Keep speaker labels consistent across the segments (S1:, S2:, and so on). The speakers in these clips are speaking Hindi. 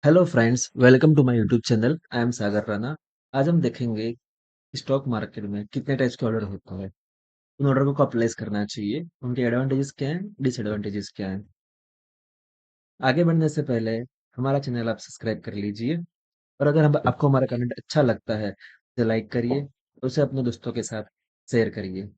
S1: Hello friends, welcome to my YouTube channel. I am Sagar Rana. आज हम देखेंगे स्टॉक मार्केट में कितने टाइप्स के ऑर्डर होता है, उन ऑर्डर को कब प्लेस करना चाहिए, उनके एडवांटेजेस क्या हैं, डिसएडवांटेजेस क्या हैं। आगे बढ़ने से पहले हमारा चैनल आप सब्सक्राइब कर लीजिए, और अगर हम आपको हमारा कंटेंट अच्छा लगता है तो लाइक करिए, उसे अपने दोस्तों के साथ शेयर करिए।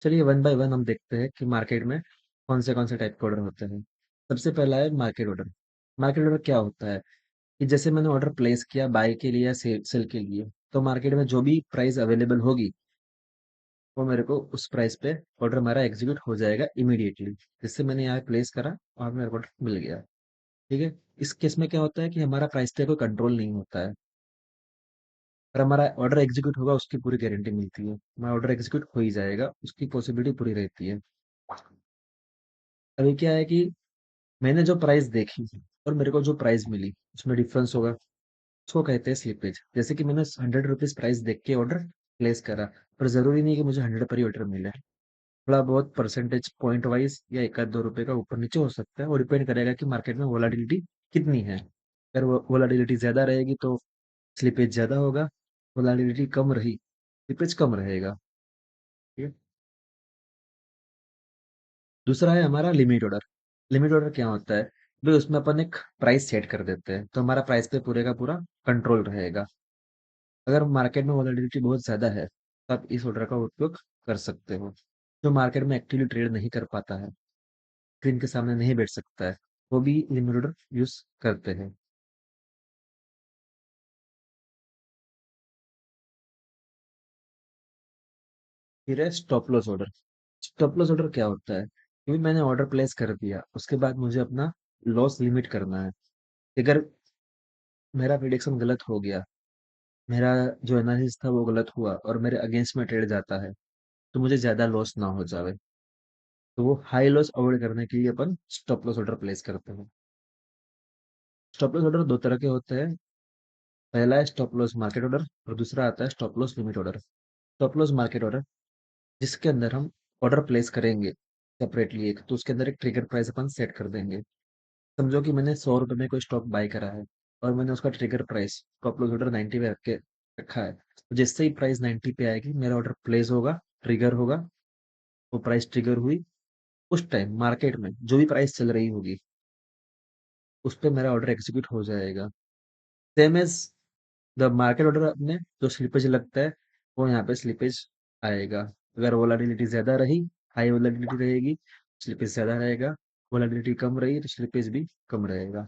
S1: चलिए वन बाय वन हम देखते हैं कि मार्केट में कौन से टाइप के ऑर्डर होते हैं। सबसे पहला है मार्केट ऑर्डर। मार्केट ऑर्डर क्या होता है कि जैसे मैंने ऑर्डर प्लेस किया बाय के लिए या सेल के लिए, तो मार्केट में जो भी प्राइस अवेलेबल होगी वो मेरे को उस प्राइस पे ऑर्डर हमारा एग्जीक्यूट हो जाएगा इमीडिएटली। जैसे मैंने यहाँ प्लेस करा और मेरे को ऑर्डर मिल गया। ठीक है। इस केस में क्या होता है कि हमारा प्राइस पे कोई कंट्रोल नहीं होता है, और हमारा ऑर्डर एग्जीक्यूट होगा उसकी पूरी गारंटी मिलती है। हमारा ऑर्डर एग्जीक्यूट हो ही जाएगा, उसकी पॉसिबिलिटी पूरी रहती है। अभी क्या है कि मैंने जो प्राइस देखी और मेरे को जो प्राइस मिली उसमें डिफरेंस होगा, उसको कहते हैं स्लिपेज। जैसे कि मैंने 100 रुपीज प्राइस देख के ऑर्डर प्लेस करा, पर जरूरी नहीं कि मुझे 100 पर ही ऑर्डर मिले। थोड़ा बहुत परसेंटेज पॉइंट वाइज या एक आध 2 रुपए का ऊपर नीचे हो सकता है, और डिपेंड करेगा कि मार्केट में वोलाटिलिटी कितनी है। अगर वो वोलाटिलिटी ज्यादा रहेगी तो स्लिपेज ज्यादा होगा, वोलाटिलिटी कम रही स्लिपेज कम रहेगा। ठीक है। दूसरा है हमारा लिमिट ऑर्डर। लिमिट ऑर्डर क्या होता है? भाई उसमें अपन एक प्राइस सेट कर देते हैं, तो हमारा प्राइस पे पूरे का पूरा कंट्रोल रहेगा। अगर मार्केट में वोलेटिलिटी बहुत ज़्यादा है तो आप इस ऑर्डर का उपयोग कर सकते हो। जो मार्केट में एक्टिवली ट्रेड नहीं कर पाता है, स्क्रीन के सामने नहीं बैठ सकता है, वो भी लिमिट ऑर्डर यूज करते हैं। फिर है stop loss order. Stop loss order क्या होता है? क्योंकि मैंने ऑर्डर प्लेस कर दिया, उसके बाद मुझे अपना लॉस लिमिट करना है। अगर मेरा प्रिडिक्शन गलत हो गया, मेरा जो एनालिसिस था वो गलत हुआ और मेरे अगेंस्ट में ट्रेड जाता है, तो मुझे ज्यादा लॉस ना हो जाए। तो वो हाई लॉस अवॉइड करने के लिए अपन स्टॉप लॉस ऑर्डर प्लेस करते हैं। स्टॉप लॉस ऑर्डर दो तरह के होते हैं। पहला है स्टॉप लॉस मार्केट ऑर्डर, और दूसरा आता है stop loss limit order. Stop loss market order जिसके अंदर हम ऑर्डर प्लेस करेंगे सेपरेटली एक, तो उसके अंदर एक ट्रिगर प्राइस अपन सेट कर देंगे। समझो कि मैंने 100 रुपए में कोई स्टॉक बाय करा है, और मैंने उसका trigger price stop loss order 90 पे रख के रखा है। तो जैसे ही प्राइस 90 पे आएगी मेरा ऑर्डर प्लेस होगा, ट्रिगर होगा। वो प्राइस ट्रिगर हुई, उस टाइम मार्केट में जो भी प्राइस चल रही होगी उस पे मेरा ऑर्डर एग्जीक्यूट हो जाएगा। Same as the market order में जो स्लिपेज लगता है वो यहाँ पे स्लिपेज आएगा। अगर वोलाटिलिटी ज्यादा रही, हाई वोलाटिलिटी रहेगी, स्लिपेज ज्यादा रहेगा। वोलाटिलिटी कम रही तो स्लिपेज भी कम रहेगा,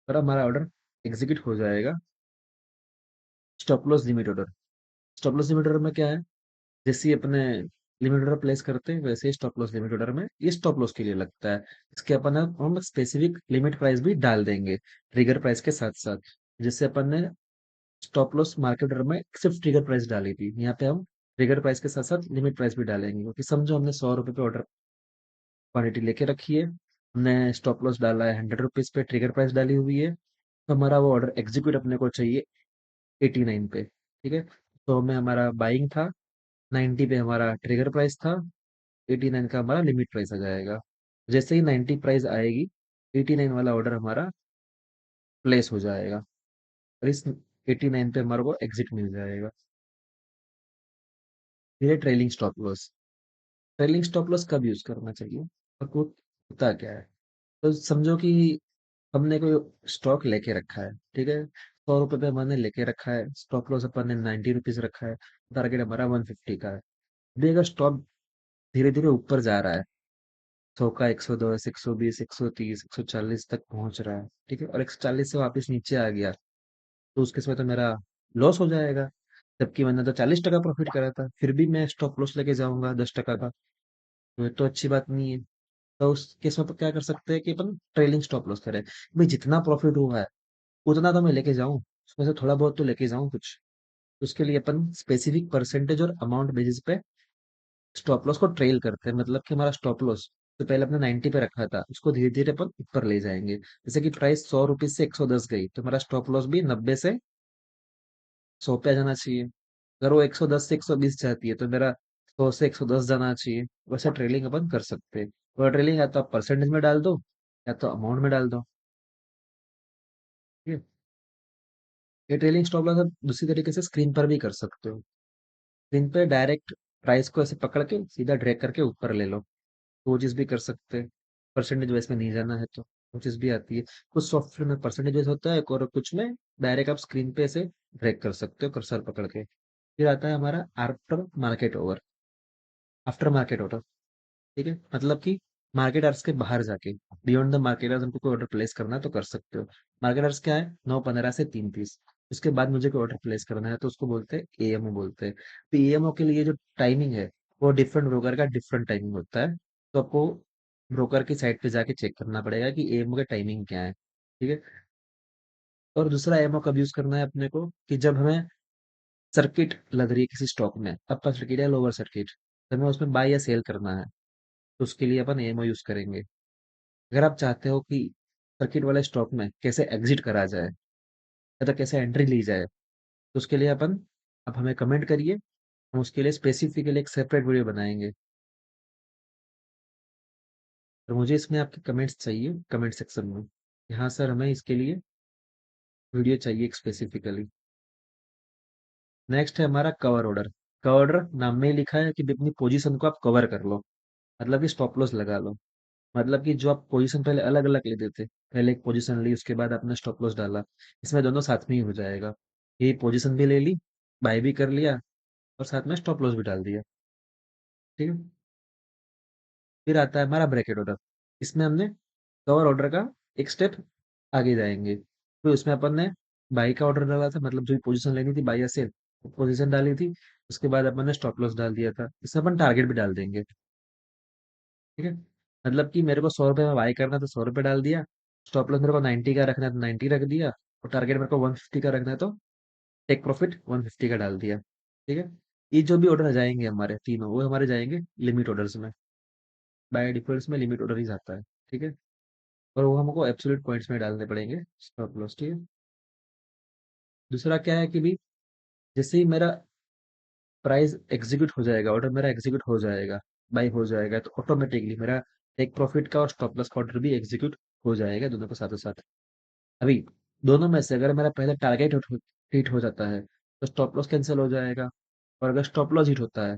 S1: और हमारा ऑर्डर एग्जीक्यूट हो जाएगा। Stop loss limit order. Stop loss limit order में क्या है? जैसे ही अपने लिमिट ऑर्डर प्लेस करते हैं वैसे ही स्टॉप लॉस लिमिट ऑर्डर में ये स्टॉप लॉस के लिए लगता है। इसके अपन हम स्पेसिफिक लिमिट प्राइस भी डाल देंगे ट्रिगर प्राइस के साथ साथ। जैसे अपन ने स्टॉप लॉस मार्केट ऑर्डर में सिर्फ ट्रिगर प्राइस डाली थी, यहाँ पे हम ट्रिगर प्राइस के साथ साथ लिमिट प्राइस भी डालेंगे, क्योंकि समझो हमने 100 रुपए पे ऑर्डर क्वांटिटी लेके रखी है, हमने स्टॉप लॉस डाला है 100 रुपीज पे, ट्रिगर प्राइस डाली हुई है, तो हमारा वो ऑर्डर एग्जीक्यूट अपने को चाहिए 89 पे। ठीक है। तो हमें हमारा बाइंग था 90 पे, हमारा ट्रिगर प्राइस था 89 का, हमारा लिमिट प्राइस आ जाएगा। जैसे ही 90 प्राइस आएगी, 89 वाला ऑर्डर हमारा प्लेस हो जाएगा, और इस 89 पे हमारे को एग्जिट मिल जाएगा। फिर trailing stop loss. Trailing stop loss कब यूज करना चाहिए और वो होता क्या है? तो समझो कि हमने कोई स्टॉक लेके रखा है, ठीक है, 100 रुपए पे हमने लेके रखा है, स्टॉप लॉस अपन ने 90 रुपीज रखा है, टारगेट हमारा 150 का है। अभी अगर स्टॉक धीरे धीरे ऊपर जा रहा है, 100 का 110, 120, 130, 140 तक पहुंच रहा है, ठीक है, और 140 से वापस नीचे आ गया, तो उसके समय तो मेरा लॉस हो जाएगा। जबकि मैंने तो 40 टका प्रॉफिट करा था, फिर भी मैं स्टॉप लॉस लेके जाऊंगा 10 टका का, तो ये तो अच्छी बात नहीं है। तो उस केस में अपन क्या कर सकते हैं कि अपन ट्रेलिंग स्टॉप लॉस करें। भाई जितना प्रॉफिट हुआ है उतना तो मैं लेके जाऊं, उसमें से थोड़ा बहुत तो लेके जाऊं कुछ। उसके लिए अपन स्पेसिफिक परसेंटेज और अमाउंट बेसिस पे स्टॉप लॉस को ट्रेल करते हैं। मतलब कि हमारा स्टॉप लॉस तो पहले अपने 90 पे रखा था, उसको धीरे धीरे अपन ऊपर ले जाएंगे। जैसे कि प्राइस 100 रुपीज से 110 गई, तो हमारा स्टॉप लॉस भी 90 से 100 पे आ जाना चाहिए। अगर वो 110 से 120 जाती है तो मेरा 100 से 110 जाना चाहिए। वैसे ट्रेलिंग अपन कर सकते हैं। और ट्रेलिंग या तो आप परसेंटेज में डाल दो, या तो अमाउंट में डाल दो। ठीक है। ये ट्रेलिंग स्टॉप लॉस आप दूसरी तरीके से स्क्रीन पर भी कर सकते हो। स्क्रीन पे डायरेक्ट प्राइस को ऐसे पकड़ के सीधा ड्रैग करके ऊपर ले लो, तो वो चीज़ भी कर सकते हैं। परसेंटेज वाइज में नहीं जाना है तो वो चीज़ भी आती है। कुछ सॉफ्टवेयर में परसेंटेज वाइज होता है और कुछ में डायरेक्ट आप स्क्रीन पे ऐसे ड्रैग कर सकते हो कर्सर पकड़ के। फिर आता है हमारा आफ्टर मार्केट ऑर्डर। ठीक है, मतलब कि मार्केट आवर्स के बाहर जाके, बियॉन्ड द मार्केट आवर्स हमको कोई ऑर्डर प्लेस करना है तो कर सकते हो। मार्केट आवर्स क्या है? 9:15 से 3:30। उसके बाद मुझे कोई ऑर्डर प्लेस करना है तो उसको बोलते हैं एएमओ बोलते हैं। तो एएमओ के लिए जो टाइमिंग है वो डिफरेंट ब्रोकर का डिफरेंट टाइमिंग होता है। तो आपको ब्रोकर की साइट पे जाके चेक करना पड़ेगा कि एएमओ का टाइमिंग क्या है। ठीक है। और दूसरा एएमओ कब यूज करना है अपने को, कि जब हमें सर्किट लग रही है किसी स्टॉक में, अपर सर्किट या लोअर सर्किट, तो हमें उसमें बाय या सेल करना है, तो उसके लिए अपन एएमओ यूज करेंगे। अगर आप चाहते हो कि सर्किट वाले स्टॉक में कैसे एग्जिट करा जाए या तो कैसे एंट्री ली जाए, तो उसके लिए अपन, आप हमें कमेंट करिए, हम उसके लिए स्पेसिफिकली एक सेपरेट वीडियो बनाएंगे। तो मुझे इसमें आपके कमेंट्स चाहिए कमेंट सेक्शन में। यहाँ सर हमें इसके लिए वीडियो चाहिए स्पेसिफिकली। नेक्स्ट है हमारा कवर ऑर्डर। कवर ऑर्डर नाम में ही लिखा है कि भी अपनी पोजीशन को आप कवर कर लो, मतलब कि स्टॉप लॉस लगा लो। मतलब कि जो आप पोजीशन पहले अलग अलग लेते थे, पहले एक पोजीशन ली उसके बाद आपने स्टॉप लॉस डाला, इसमें दोनों साथ में ही हो जाएगा। ये पोजीशन भी ले ली, बाय भी कर लिया, और साथ में स्टॉप लॉस भी डाल दिया। ठीक है। फिर आता है हमारा ब्रैकेट ऑर्डर। इसमें हमने कवर ऑर्डर का एक स्टेप आगे जाएंगे। फिर उसमें अपन ने बाई का ऑर्डर डाला था, मतलब जो पोजीशन लेनी थी बाई या सेल, पोजीशन डाली थी। उसके बाद अपन ने स्टॉप लॉस डाल दिया था, इसमें अपन टारगेट भी डाल देंगे। ठीक है। मतलब कि मेरे को 100 रुपये में बाई करना है तो 100 रुपये डाल दिया, स्टॉप लॉस मेरे को 90 का रखना है तो 90 रख दिया, और टारगेट मेरे को 150 का रखना है तो टेक प्रॉफिट 150 का डाल दिया। ठीक है। ये जो भी ऑर्डर जाएंगे हमारे तीनों, वो हमारे जाएंगे लिमिट ऑर्डर्स में। बाय डिफॉल्ट में लिमिट ऑर्डर ही जाता है। ठीक है। और वो हमको एब्सोल्यूट पॉइंट्स में डालने पड़ेंगे, स्टॉप लॉस। ठीक है। दूसरा क्या है कि भी जैसे ही मेरा प्राइस एग्जीक्यूट हो जाएगा, ऑर्डर मेरा एग्जीक्यूट हो जाएगा, बाई हो जाएगा, तो ऑटोमेटिकली मेरा टेक प्रॉफिट का और स्टॉप लॉस का ऑर्डर भी एग्जीक्यूट हो जाएगा, दोनों को साथों साथ। अभी दोनों में से अगर मेरा पहले टारगेट हिट हो जाता है तो स्टॉप लॉस कैंसिल हो जाएगा, और अगर स्टॉप लॉस हिट होता है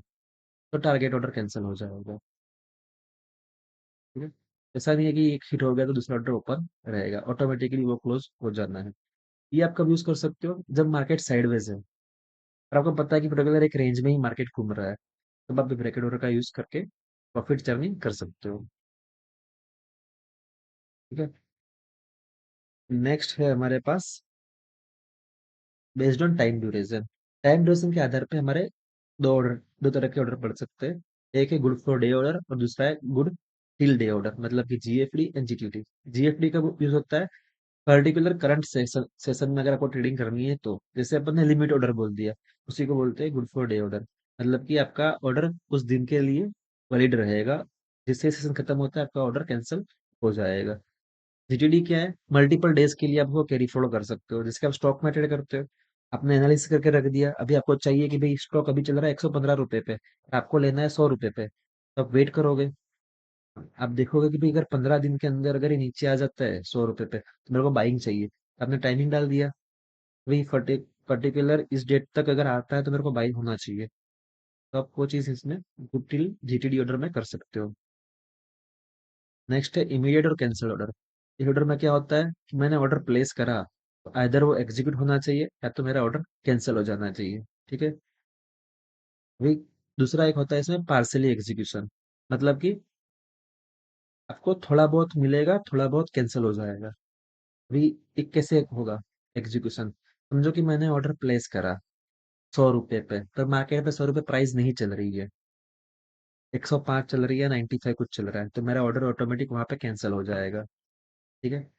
S1: तो टारगेट ऑर्डर कैंसिल हो जाएगा। ठीक है। ऐसा नहीं है कि एक हिट हो गया तो दूसरा ऑर्डर ओपन रहेगा, ऑटोमेटिकली वो क्लोज हो जाना है। ये आप कब यूज कर सकते हो? जब मार्केट साइडवेज है और आपको पता है कि पर्टिकुलर एक रेंज में ही मार्केट घूम रहा है, तब आप ब्रैकेट ऑर्डर का यूज करके प्रॉफिट जर्निंग कर सकते हो। ठीक है। नेक्स्ट है हमारे पास based on time duration. Time duration के आधार पे हमारे दो तरह के ऑर्डर पड़ सकते हैं। एक है गुड फॉर डे ऑर्डर और दूसरा है गुड टिल डे ऑर्डर, मतलब कि जीएफडी एंड जीटीडी। जीएफडी का यूज होता है पर्टिकुलर करंट सेशन में अगर आपको ट्रेडिंग करनी है तो, जैसे अपन ने लिमिट ऑर्डर बोल दिया, उसी को बोलते हैं गुड फॉर डे ऑर्डर। मतलब कि आपका ऑर्डर उस दिन के लिए वैलिड रहेगा, जिससे सेशन खत्म होता है आपका ऑर्डर कैंसिल हो जाएगा। जीटीडी क्या है? मल्टीपल डेज के लिए आप वो कैरी फॉलो कर सकते हो, जिसके आप स्टॉक में ट्रेड करते हो। आपने एनालिसिस करके रख दिया, अभी आपको चाहिए कि भाई स्टॉक अभी चल रहा है 115 रुपए पे, आपको लेना है 100 रुपए पे, तो आप वेट करोगे। आप देखोगे कि भाई अगर 15 दिन के अंदर अगर ये नीचे आ जाता है 100 रुपए पे तो मेरे को बाइंग चाहिए। आपने टाइमिंग डाल दिया, भाई पर्टिकुलर इस डेट तक अगर आता है तो मेरे को बाइंग होना चाहिए, तो आप वो चीज इसमें गुड टिल जीटीडी ऑर्डर में कर सकते हो। नेक्स्ट है इमीडिएट और कैंसिल ऑर्डर। इस ऑर्डर में क्या होता है कि मैंने ऑर्डर प्लेस करा, तो आइदर वो एग्जीक्यूट होना चाहिए या तो मेरा ऑर्डर कैंसिल हो जाना चाहिए। ठीक है। वही दूसरा एक होता है इसमें पार्सली एग्जीक्यूशन, मतलब कि आपको थोड़ा बहुत मिलेगा, थोड़ा बहुत कैंसिल हो जाएगा। अभी एक कैसे होगा एग्जीक्यूशन? समझो कि मैंने ऑर्डर प्लेस करा 100 रुपए पे, पर मार्केट पे 100 रुपए प्राइस नहीं चल रही है, 105 चल रही है, 95 कुछ चल रहा है, तो मेरा ऑर्डर ऑटोमेटिक वहां पे कैंसिल हो जाएगा। ठीक है।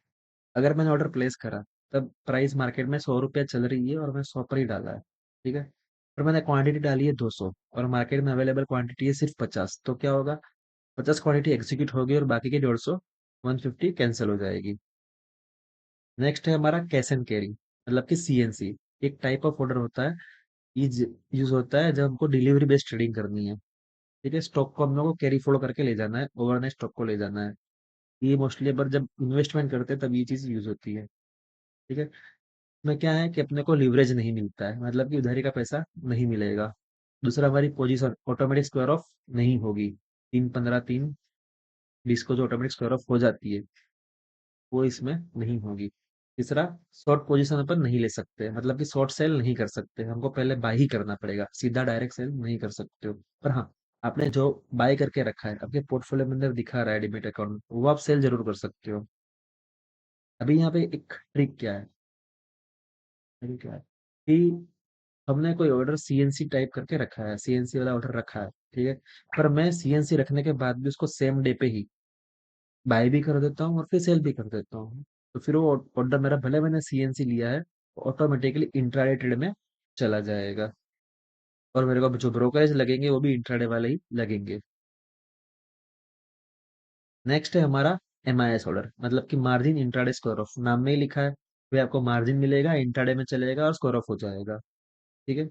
S1: अगर मैंने ऑर्डर प्लेस करा, तब प्राइस मार्केट में 100 रुपया चल रही है और मैं 100 पर ही डाला है। ठीक है। और मैंने क्वांटिटी डाली है 200, और मार्केट में अवेलेबल क्वांटिटी है सिर्फ 50, तो क्या होगा? 50 क्वांटिटी एग्जीक्यूट होगी और बाकी की 150 150 कैंसिल हो जाएगी। नेक्स्ट है हमारा कैश एंड कैरी, मतलब कि सीएनसी। एक टाइप ऑफ ऑर्डर होता है, यूज होता है जब हमको डिलीवरी बेस्ड ट्रेडिंग करनी है। ठीक है। स्टॉक को हम लोग को कैरी फॉलो करके ले जाना है, ओवरनाइट स्टॉक को ले जाना है। ये मोस्टली अगर जब इन्वेस्टमेंट करते हैं तब ये चीज़ यूज़ होती है, ठीक है? इसमें क्या है कि अपने को लीवरेज नहीं मिलता है, मतलब कि उधारी का पैसा नहीं मिलेगा। दूसरा, हमारी पोजीशन ऑटोमेटिक स्क्वायर ऑफ नहीं होगी। 3 15 3 20 को जो ऑटोमेटिक स्क्वायर ऑफ हो जाती है, वो इसमें नहीं होगी। तीसरा, शॉर्ट पोजीशन अपन नहीं ले सकते, मतलब कि शॉर्ट सेल नहीं कर सकते, हमको पहले बाय ही करना पड़ेगा, सीधा डायरेक्ट सेल नहीं कर सकते हो। पर हाँ, आपने जो बाय करके रखा है, आपके पोर्टफोलियो में अंदर दिखा रहा है डिमेट अकाउंट में, वो आप सेल जरूर कर सकते हो। अभी यहाँ पे एक ट्रिक क्या है, ट्रिक क्या है कि हमने कोई ऑर्डर सीएनसी टाइप करके रखा है, सीएनसी वाला ऑर्डर रखा है, ठीक है? पर मैं सीएनसी रखने के बाद भी उसको सेम डे पे ही बाय भी कर देता हूँ और फिर सेल भी कर देता हूँ। तो फिर वो ऑर्डर मेरा, भले मैंने सीएनसी लिया है, ऑटोमेटिकली इंट्राडे ट्रेड में चला जाएगा, और मेरे को जो ब्रोकरेज लगेंगे वो भी इंट्राडे वाले ही लगेंगे। नेक्स्ट है हमारा एमआईएस ऑर्डर, मतलब कि मार्जिन इंट्राडे स्क्वायर ऑफ, नाम में ही लिखा है, वे आपको मार्जिन मिलेगा, इंट्राडे में चलेगा और स्क्वायर ऑफ हो जाएगा, ठीक है?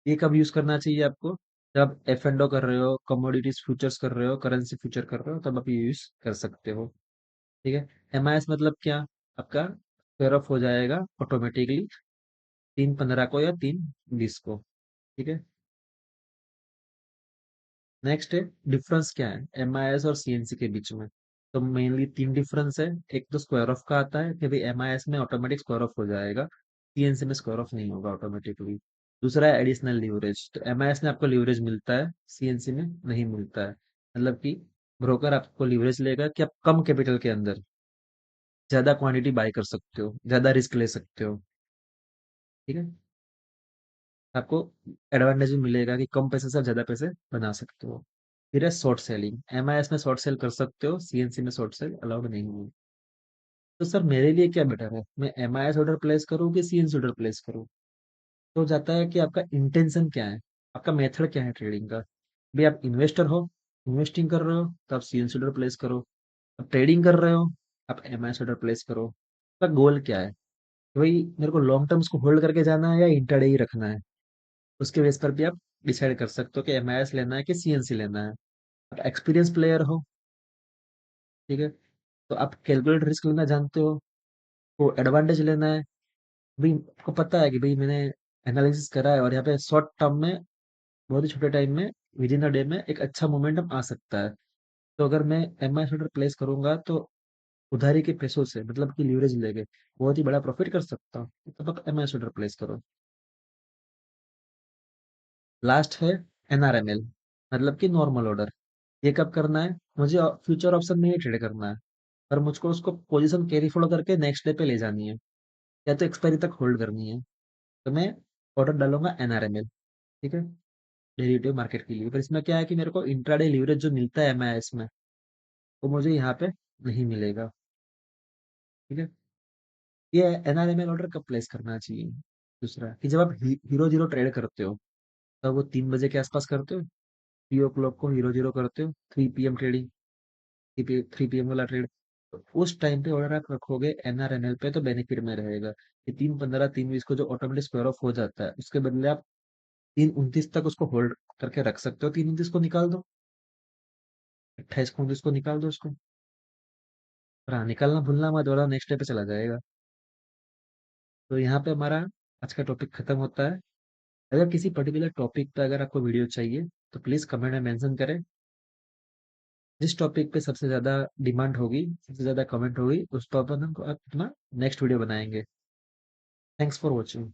S1: ये कब यूज करना चाहिए आपको? जब आप एफ एंड ओ कर रहे हो, कमोडिटीज फ्यूचर्स कर रहे हो, करेंसी फ्यूचर कर रहे हो, तब आप ये यूज कर सकते हो, ठीक है? एमआईएस मतलब क्या? आपका स्क्वायर ऑफ हो जाएगा ऑटोमेटिकली 3 15 को या 3 20 को, ठीक है? नेक्स्ट है, डिफरेंस क्या है एमआईएस और सीएनसी के बीच में? तो मेनली 3 डिफरेंस है। एक तो स्क्वायर ऑफ का आता है कि भाई एमआईएस में ऑटोमेटिक स्क्वायर ऑफ हो जाएगा, सीएनसी में स्क्वायर ऑफ नहीं होगा ऑटोमेटिकली। दूसरा है एडिशनल लीवरेज, तो एमआईएस में आपको लीवरेज मिलता है, सीएनसी में नहीं मिलता है। मतलब कि ब्रोकर आपको लीवरेज लेगा कि आप कम कैपिटल के अंदर ज्यादा क्वांटिटी बाय कर सकते हो, ज्यादा रिस्क ले सकते हो, ठीक है? आपको एडवांटेज भी मिलेगा कि कम पैसे से आप ज्यादा पैसे बना सकते हो। फिर है शॉर्ट सेलिंग, एमआईएस में शॉर्ट सेल कर सकते हो, सीएनसी में शॉर्ट सेल अलाउड नहीं है। तो सर मेरे लिए क्या बेटर है, मैं एमआईएस ऑर्डर प्लेस करूँ कि सीएनसी ऑर्डर प्लेस करूँ? तो जाता है कि आपका इंटेंशन क्या है, आपका मेथड क्या है ट्रेडिंग का। भाई आप इन्वेस्टर हो, इन्वेस्टिंग कर रहे हो, तो आप सीएनसी ऑर्डर प्लेस करो। आप ट्रेडिंग कर रहे हो, आप एमआईएस ऑर्डर प्लेस करो। आपका गोल क्या है, कि भाई मेरे को लॉन्ग टर्म उसको होल्ड करके जाना है या इंटरडे ही रखना है? उसके बेस पर भी आप डिसाइड कर सकते हो कि एमआईएस लेना है कि सीएनसी लेना है। आप एक्सपीरियंस प्लेयर हो, ठीक है, तो आप कैलकुलेट रिस्क लेना जानते हो, वो एडवांटेज लेना है। भाई आपको पता है कि भाई मैंने एनालिसिस करा है और यहाँ पे शॉर्ट टर्म में, बहुत ही छोटे टाइम में, विद इन अ डे में एक अच्छा मोमेंटम आ सकता है। तो अगर मैं एमआई ऑर्डर प्लेस करूंगा तो उधारी के पैसों से, मतलब कि लीवरेज लेके, बहुत ही बड़ा प्रॉफिट कर सकता हूँ, तब आप एमआई ऑर्डर प्लेस करो। लास्ट है एनआरएमएल, मतलब कि नॉर्मल ऑर्डर। ये कब करना है? मुझे फ्यूचर ऑप्शन में ही ट्रेड करना है, पर मुझको उसको पोजीशन कैरी फॉलो करके नेक्स्ट डे पे ले जानी है, या तो एक्सपायरी तक होल्ड करनी है। तो मैं ऑर्डर डालूंगा एनआरएमएल, ठीक है, डेरिवेटिव मार्केट के लिए। पर इसमें क्या है कि मेरे को इंट्राडे लीवरेज जो मिलता है एमआईएस में, वो मुझे यहाँ पे नहीं मिलेगा, ठीक है? ये एनआरएमएल ऑर्डर कब प्लेस करना चाहिए? दूसरा, कि जब आप हीरो जीरो ट्रेड करते हो, तब वो 3 बजे के आसपास करते हो, 3 o'clock को हीरो जीरो करते हो, 3 PM ट्रेडिंग, 3 PM वाला ट्रेड। तो उस टाइम पे ऑर्डर आप रखोगे एनआरएमएल पे, तो बेनिफिट में रहेगा कि 3 15 3 20 को जो ऑटोमेटिक स्क्वायर ऑफ हो जाता है, उसके बदले आप 3 29 तक उसको होल्ड करके रख सकते हो। 3 29 को निकाल दो, 28 को 29 को निकाल दो उसको। पर हाँ, निकालना भूलना मत, वरना नेक्स्ट डे पे चला जाएगा। तो यहाँ पे हमारा आज का टॉपिक खत्म होता है। अगर किसी पर्टिकुलर टॉपिक पे अगर आपको वीडियो चाहिए, तो प्लीज कमेंट में मेंशन करें। जिस टॉपिक पे सबसे ज्यादा डिमांड होगी, सबसे ज्यादा कमेंट होगी, उस पर अपन हम अपना नेक्स्ट वीडियो बनाएंगे। Thanks for watching.